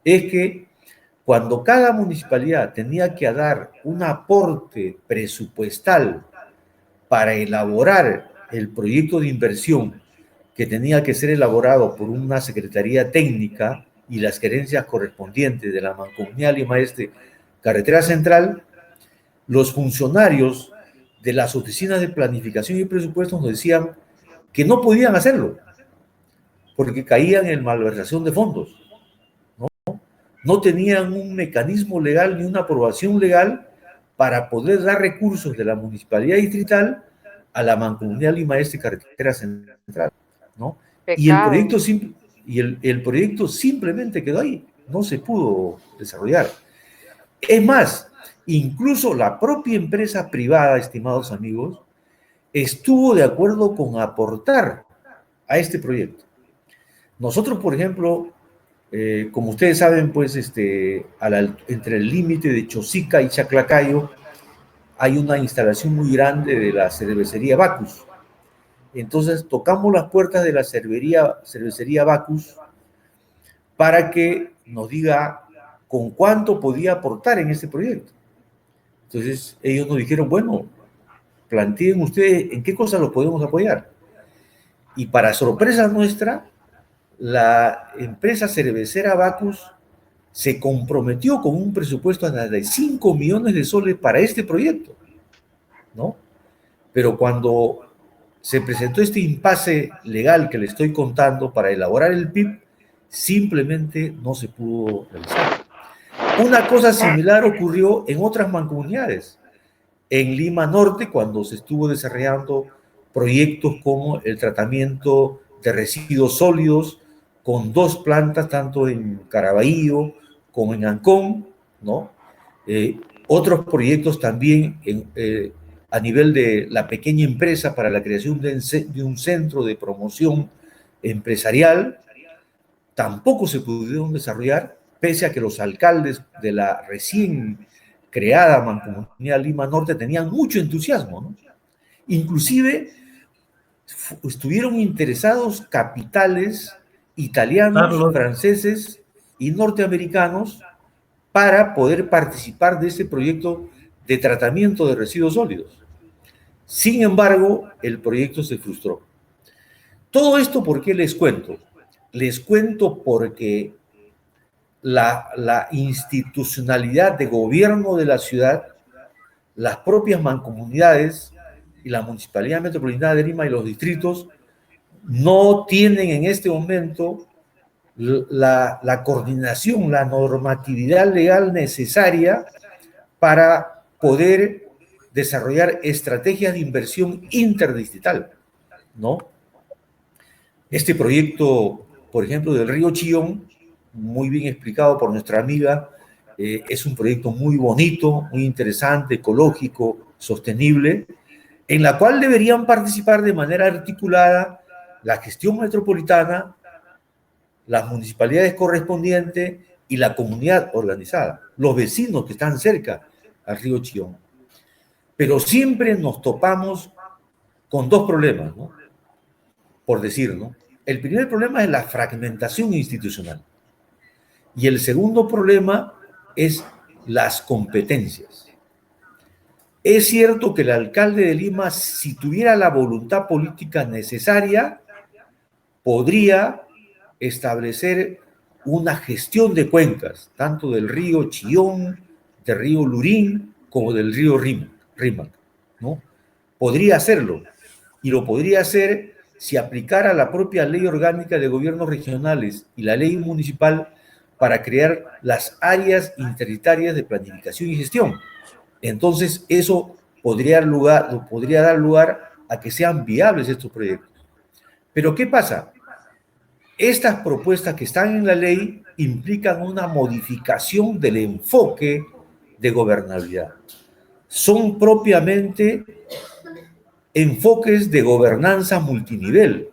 Es que cuando cada municipalidad tenía que dar un aporte presupuestal para elaborar el proyecto de inversión que tenía que ser elaborado por una secretaría técnica y las gerencias correspondientes de la Mancomunidad Lima Este Carretera Central, los funcionarios de las oficinas de planificación y presupuestos nos decían que no podían hacerlo, porque caían en malversación de fondos, ¿no? No tenían un mecanismo legal ni una aprobación legal para poder dar recursos de la municipalidad distrital a la Mancomunidad Lima Este Carretera Central, ¿no? Y el proyecto simplemente quedó ahí, no se pudo desarrollar. Es más, incluso la propia empresa privada, estimados amigos, estuvo de acuerdo con aportar a este proyecto. Nosotros, por ejemplo, como ustedes saben, pues entre el límite de Chosica y Chaclacayo hay una instalación muy grande de la cervecería Bacus. Entonces tocamos las puertas de la cervecería Bacus para que nos diga con cuánto podía aportar en este proyecto. Entonces ellos nos dijeron, bueno, planteen ustedes en qué cosas los podemos apoyar. Y para sorpresa nuestra, la empresa cervecera Bacus se comprometió con un presupuesto de 5 millones de soles para este proyecto, ¿no? Pero cuando se presentó este impasse legal que le estoy contando para elaborar el PIB, simplemente no se pudo realizar. Una cosa similar ocurrió en otras mancomunidades. En Lima Norte, cuando se estuvo desarrollando proyectos como el tratamiento de residuos sólidos con 2 plantas, tanto en Caraballo como en Ancón, ¿no? Otros proyectos también a nivel de la pequeña empresa para la creación de un centro de promoción empresarial, tampoco se pudieron desarrollar, pese a que los alcaldes de la recién creada Mancomunidad Lima Norte tenían mucho entusiasmo, ¿no? Inclusive estuvieron interesados capitales italianos, franceses y norteamericanos para poder participar de este proyecto de tratamiento de residuos sólidos. Sin embargo, el proyecto se frustró. Todo esto, ¿por qué les cuento? Les cuento porque la institucionalidad de gobierno de la ciudad, las propias mancomunidades y la Municipalidad Metropolitana de Lima y los distritos no tienen en este momento la coordinación, la normatividad legal necesaria para poder desarrollar estrategias de inversión interdistrital, ¿no? Este proyecto, por ejemplo, del río Chillón, muy bien explicado por nuestra amiga, es un proyecto muy bonito, muy interesante, ecológico, sostenible, en la cual deberían participar de manera articulada la gestión metropolitana, las municipalidades correspondientes y la comunidad organizada, los vecinos que están cerca al río Chillón. Pero siempre nos topamos con dos problemas, ¿no? Por decir, ¿no? El primer problema es la fragmentación institucional. Y el segundo problema es las competencias. Es cierto que el alcalde de Lima, si tuviera la voluntad política necesaria, podría establecer una gestión de cuencas, tanto del río Chillón, del río Lurín, como del río Rímac, ¿no? Podría hacerlo, y lo podría hacer si aplicara la propia ley orgánica de gobiernos regionales y la ley municipal para crear las áreas interitarias de planificación y gestión. Entonces, eso podría dar lugar a que sean viables estos proyectos. Pero, ¿qué pasa? Estas propuestas que están en la ley implican una modificación del enfoque de gobernabilidad. Son propiamente enfoques de gobernanza multinivel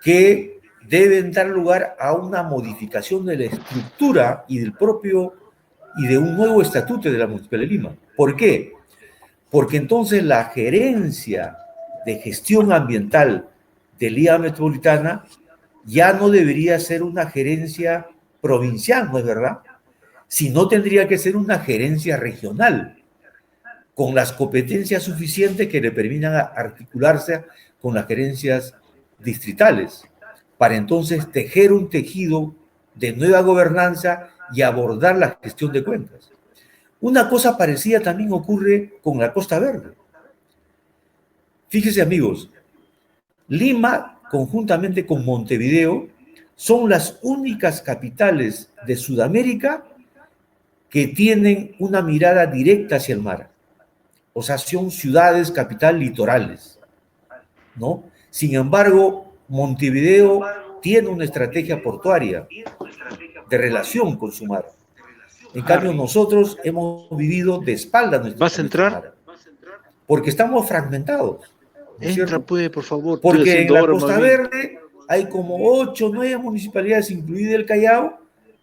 que deben dar lugar a una modificación de la estructura y de un nuevo estatuto de la Municipalidad de Lima. ¿Por qué? Porque entonces la gerencia de gestión ambiental de Lima Metropolitana ya no debería ser una gerencia provincial, ¿no es verdad? Sino tendría que ser una gerencia regional, con las competencias suficientes que le permitan articularse con las gerencias distritales, para entonces tejer un tejido de nueva gobernanza y abordar la gestión de cuencas. Una cosa parecida también ocurre con la Costa Verde. Fíjense, amigos, Lima, conjuntamente con Montevideo, son las únicas capitales de Sudamérica que tienen una mirada directa hacia el mar. O sea, son ciudades capital litorales, ¿no? Sin embargo, Montevideo tiene una estrategia portuaria de relación con su mar. En cambio, nosotros hemos vivido de espaldas nuestra ¿Vas a entrar? porque estamos fragmentados. ¿No es Entra, cierto? pues, por favor. Porque en la Costa Verde hay como 8 o 9 municipalidades, incluida el Callao,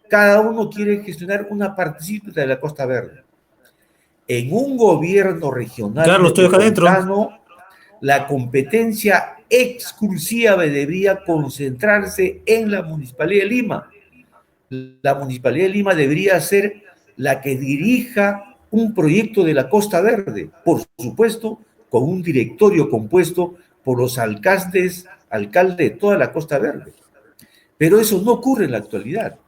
cada uno quiere gestionar una partecita de la Costa Verde. En un gobierno regional Carlos, estoy acá adentro. La competencia exclusiva debería concentrarse en la Municipalidad de Lima. La Municipalidad de Lima debería ser la que dirija un proyecto de la Costa Verde, por supuesto, con un directorio compuesto por los alcaldes de toda la Costa Verde. Pero eso no ocurre en la actualidad,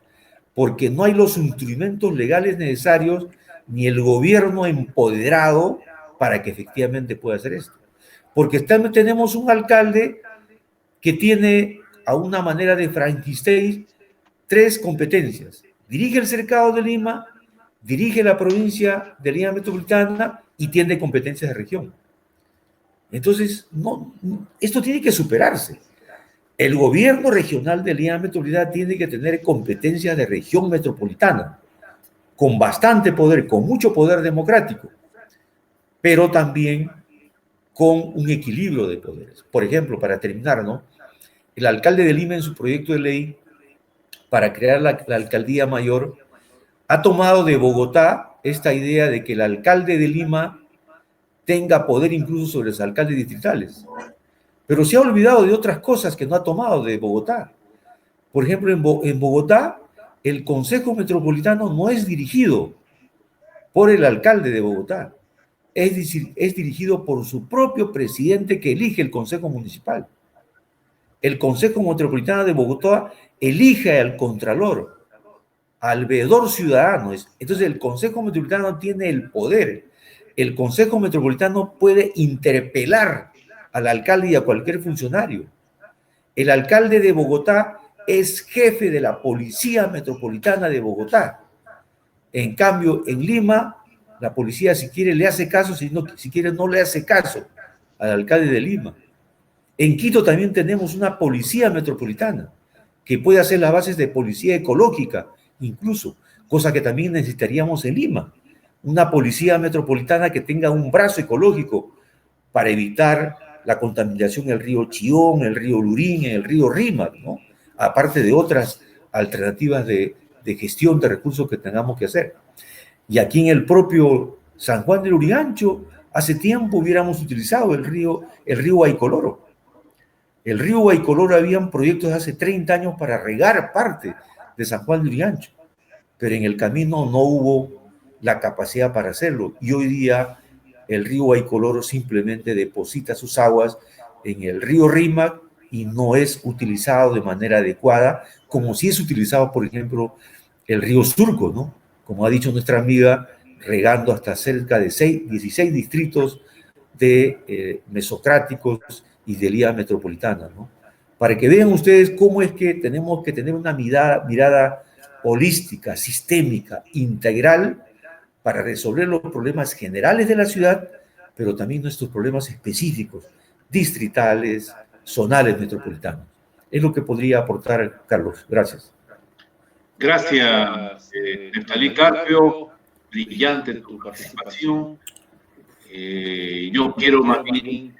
porque no hay los instrumentos legales necesarios ni el gobierno empoderado para que efectivamente pueda hacer esto. Porque tenemos un alcalde que tiene, a una manera de Frankenstein, 3 competencias. Dirige el cercado de Lima, dirige la provincia de Lima Metropolitana y tiene competencias de región. Entonces, esto tiene que superarse. El gobierno regional de Lima Metropolitana tiene que tener competencias de región metropolitana, con bastante poder, con mucho poder democrático, pero también con un equilibrio de poderes. Por ejemplo, para terminar, ¿no? El alcalde de Lima, en su proyecto de ley para crear la alcaldía mayor, ha tomado de Bogotá esta idea de que el alcalde de Lima tenga poder incluso sobre los alcaldes distritales. Pero se ha olvidado de otras cosas que no ha tomado de Bogotá. Por ejemplo, en Bogotá, el Consejo Metropolitano no es dirigido por el alcalde de Bogotá, es dirigido por su propio presidente que elige el Consejo Municipal. El Consejo Metropolitano de Bogotá elige al Contralor, al veedor ciudadano. Entonces el Consejo Metropolitano tiene el poder. El Consejo Metropolitano puede interpelar al alcalde y a cualquier funcionario. El alcalde de Bogotá es jefe de la Policía Metropolitana de Bogotá. En cambio, en Lima, la policía, si quiere, le hace caso, si quiere, no le hace caso al alcalde de Lima. En Quito también tenemos una policía metropolitana que puede hacer las bases de policía ecológica, incluso, cosa que también necesitaríamos en Lima. Una policía metropolitana que tenga un brazo ecológico para evitar la contaminación en el río Chillón, el río Lurín, en el río Rímac, ¿no? Aparte de otras alternativas de gestión de recursos que tengamos que hacer. Y aquí en el propio San Juan del Urigancho, hace tiempo hubiéramos utilizado el río Guaycoloro. El río Guaycoloro habían proyectos hace 30 años para regar parte de San Juan del Urigancho, pero en el camino no hubo la capacidad para hacerlo. Y hoy día el río Guaycoloro simplemente deposita sus aguas en el río Rímac y no es utilizado de manera adecuada, como si es utilizado, por ejemplo, el río Surco, ¿no? Como ha dicho nuestra amiga, regando hasta cerca de 16 distritos de mesocráticos y de Lía Metropolitana, ¿no? Para que vean ustedes cómo es que tenemos que tener una mirada holística, sistémica, integral, para resolver los problemas generales de la ciudad, pero también nuestros problemas específicos, distritales, zonales, metropolitanos. Es lo que podría aportar Carlos. Gracias. Gracias, Neftalí Carpio, brillante tu participación. Yo quiero más bien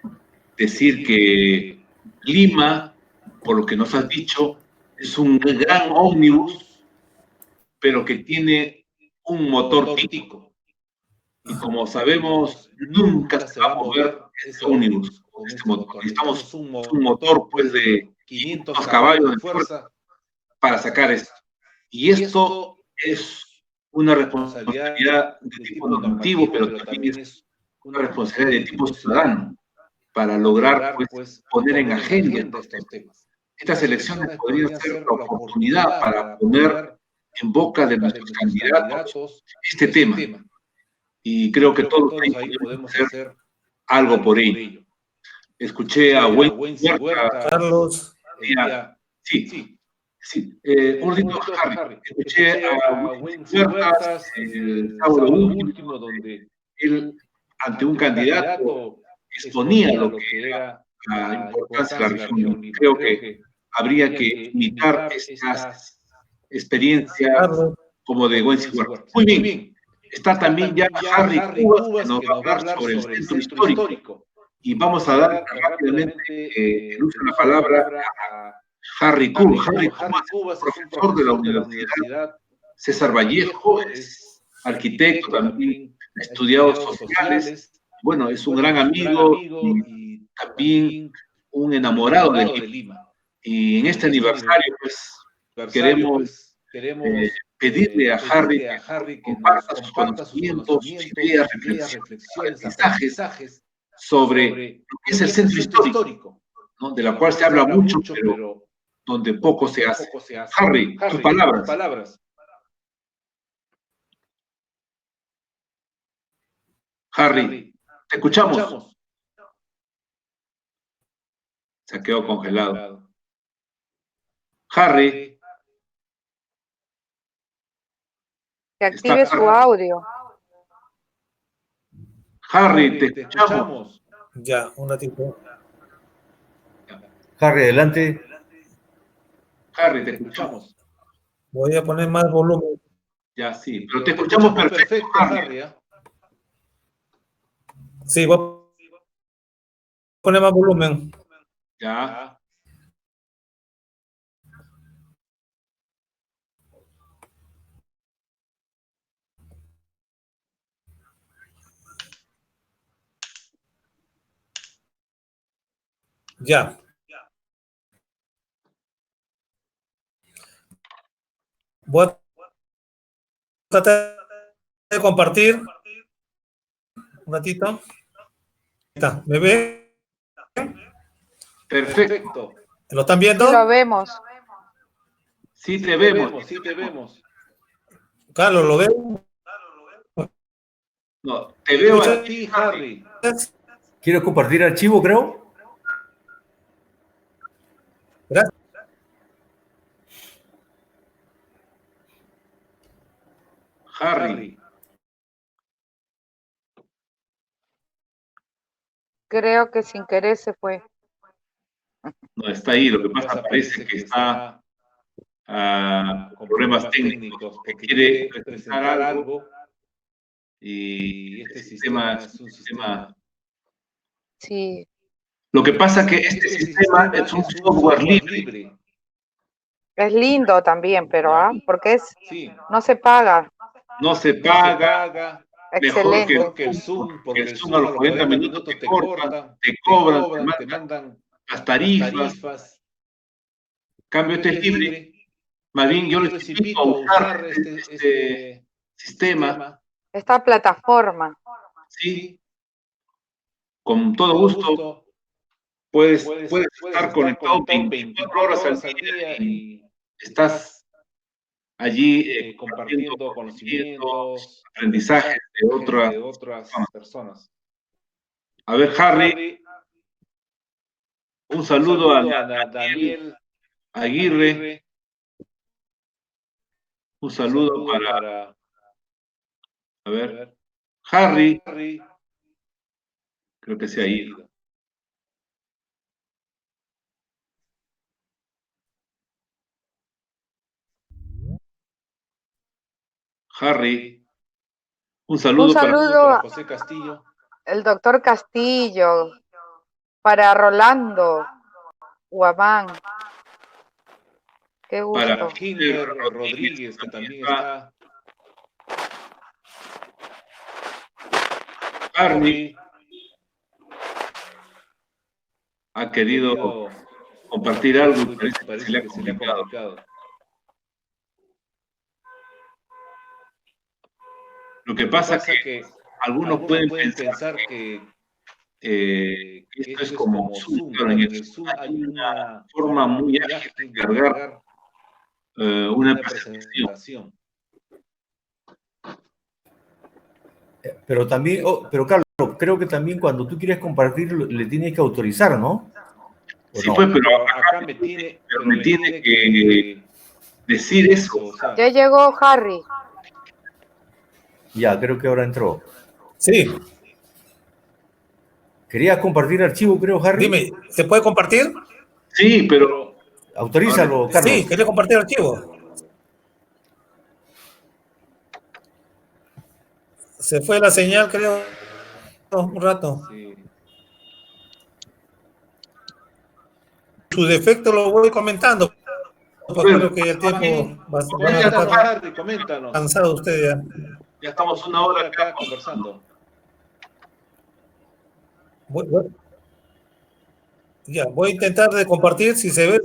decir que Lima, por lo que nos has dicho, es un gran ómnibus, pero que tiene un motor tico. Y como sabemos, nunca se va a mover ese ómnibus con este motor. Necesitamos un motor pues de 500 caballos de fuerza para sacar esto. Y esto es una responsabilidad de tipo normativo, pero también es una responsabilidad de tipo ciudadano para lograr pues, poner en agenda estos temas. Estas elecciones podrían ser la oportunidad para poner en boca de nuestros candidatos este tema. Y creo que todos ahí podemos hacer algo por ello. Escuché a Wency Huerta. Carlos. Sí. Un ratito, Harry. Escuché a Wency Huerta el sábado último, donde él, ante un candidato, exponía lo que era la importancia de la región. Creo que habría que imitar estas experiencias como de Wency Huerta. Muy bien. Está también ya Harry Cubas, que nos va a hablar sobre el centro histórico. Y vamos a dar rápidamente el uso de la palabra a Harry Cubas. Harry Cubas es profesor de la Universidad César Vallejo, es arquitecto, también ha estudiado sociales. Bueno, es un gran amigo y también un enamorado de Lima. Y en este aniversario, pues, queremos pedirle a Harry que comparta sus conocimientos, sus ideas, reflexiones, aprendizajes sobre lo que es el centro histórico, ¿no? De la cual se habla mucho, pero donde poco se hace. Harry, tus palabras. Harry, te escuchamos. Se quedó congelado. Harry. Que active su audio. Harry, te escuchamos. Ya, un ratito. Harry, adelante. Harry, te escuchamos. Voy a poner más volumen. Ya, sí, pero te escuchamos perfecto, Harry. Sí, voy a poner más volumen. Ya. Ya. Voy a tratar de compartir un ratito. Está. ¿Me ve? Perfecto. ¿Lo están viendo? Sí, lo vemos. Sí te vemos. Carlos, ¿lo ven? No, te veo a ti, Harry. ¿Quieres compartir archivo, creo? Gracias. Harry. Creo que sin querer se fue. No, está ahí. Lo que pasa parece que está con problemas técnicos, que quiere presentar algo y este sistema es un sistema Sí. Lo que pasa es que este sistema es un software libre. Es lindo también, pero porque Sí, no se paga. No se paga. Mejor Excelente. que el Zoom, porque el Zoom Zoom a los 40 minutos minutos te corta, te te cobran, te mandan las las tarifas. tarifas. Cambio este es libre. Más bien yo les invito a usar este sistema. Esta plataforma. Sí, con todo gusto. Puedes estar conectado 24 horas al día y estás allí compartiendo conocimientos, aprendizajes de otras personas. A ver, Harry, un saludo a Daniel Aguirre, un saludo para, a ver, Harry, creo que se ha ido. Harry, un saludo para José Castillo. El doctor Castillo, para Rolando Guamán. Qué gusto. Para Hilmer Rodríguez, que también está. Harry ha querido compartir algo y parece que se le ha complicado. Lo que pasa es que algunos pueden pensar que esto es como Zoom, pero en el Zoom hay una forma muy ágil de cargar una presentación. Pero también, pero Carlos, creo que también cuando tú quieres compartir le tienes que autorizar, ¿no? Sí, no? Pues, pero acá me tiene que decir eso. O sea. Ya llegó Harry. Ya, creo que ahora entró. Sí. ¿Querías compartir archivo, creo, Harry? Dime, ¿se puede compartir? Sí, pero... Autorízalo, Carlos. Sí, quería compartir archivo. Se fue la señal, creo, un rato. Sí. Su defecto lo voy comentando. Pues creo que el tiempo va a estar coméntanos. cansado usted ya. Ya estamos una hora acá conversando. Ya, voy a intentar de compartir si se ve.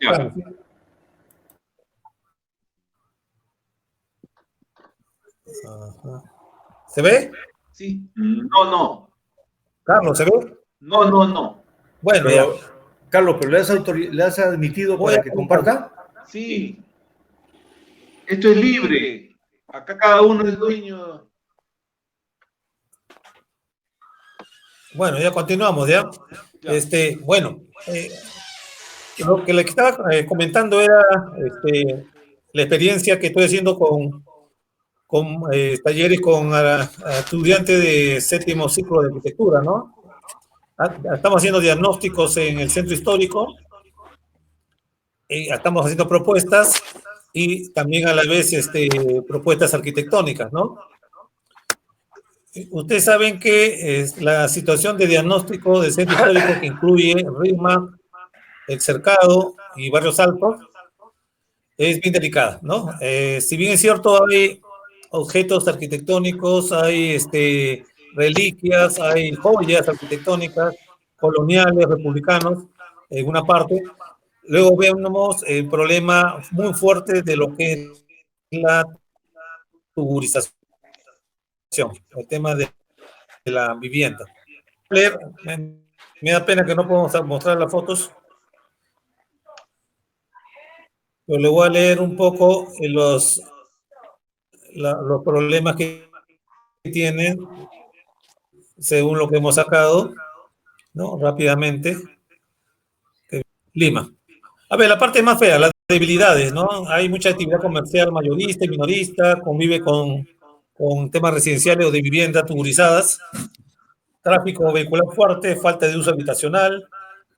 Ya. Bueno. Ajá. ¿Se ve? Sí. No. Carlos, ¿se ve? No. Bueno, pero, ya. Carlos, ¿pero le has admitido para que comparta? Sí. Esto es libre. Acá cada uno es dueño. Bueno, ya continuamos, ¿ya? Bueno, lo que le estaba comentando era la experiencia que estoy haciendo con talleres con estudiantes de séptimo ciclo de arquitectura, ¿no? Estamos haciendo diagnósticos en el centro histórico, estamos haciendo propuestas y también a la vez propuestas arquitectónicas, ¿no? Ustedes saben que la situación de diagnóstico del centro histórico, que incluye Rima, El Cercado y Barrios Altos, es bien delicada, ¿no? Si bien es cierto, hay objetos arquitectónicos, hay reliquias, hay joyas arquitectónicas, coloniales, republicanos, en una parte. Luego vemos el problema muy fuerte de lo que es la tuburización, el tema de la vivienda. Me da pena que no podamos mostrar las fotos, pero le voy a leer un poco los problemas que tienen según lo que hemos sacado, ¿no? Rápidamente. Lima. A ver, la parte más fea, las debilidades, ¿no? Hay mucha actividad comercial mayorista y minorista, convive con temas residenciales o de vivienda tuburizadas, tráfico vehicular fuerte, falta de uso habitacional,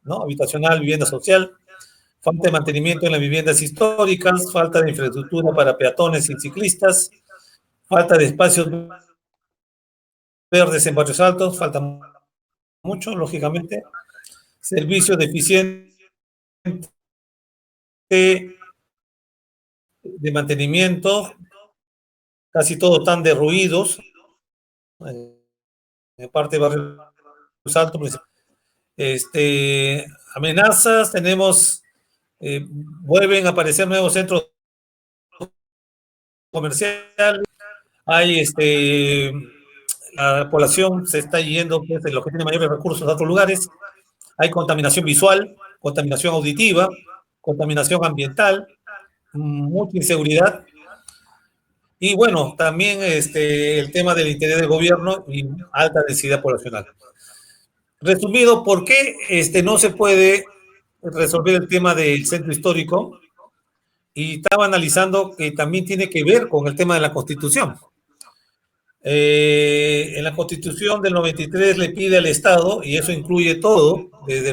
¿no? Habitacional, vivienda social, falta de mantenimiento en las viviendas históricas, falta de infraestructura para peatones y ciclistas, falta de espacios verdes en barrios altos, falta mucho, lógicamente. Servicios deficientes de mantenimiento, casi todos están derruidos, en parte de Barrios Altos. Amenazas, tenemos, vuelven a aparecer nuevos centros comerciales, hay la población se está yendo, pues, de los que tienen mayores recursos a otros lugares, hay contaminación visual, contaminación auditiva, contaminación ambiental, mucha inseguridad, y bueno, también el tema del interés del gobierno y alta densidad poblacional. Resumido, ¿por qué no se puede resolver el tema del centro histórico? Y estaba analizando que también tiene que ver con el tema de la Constitución. En la Constitución del 93 le pide al Estado, y eso incluye todo, desde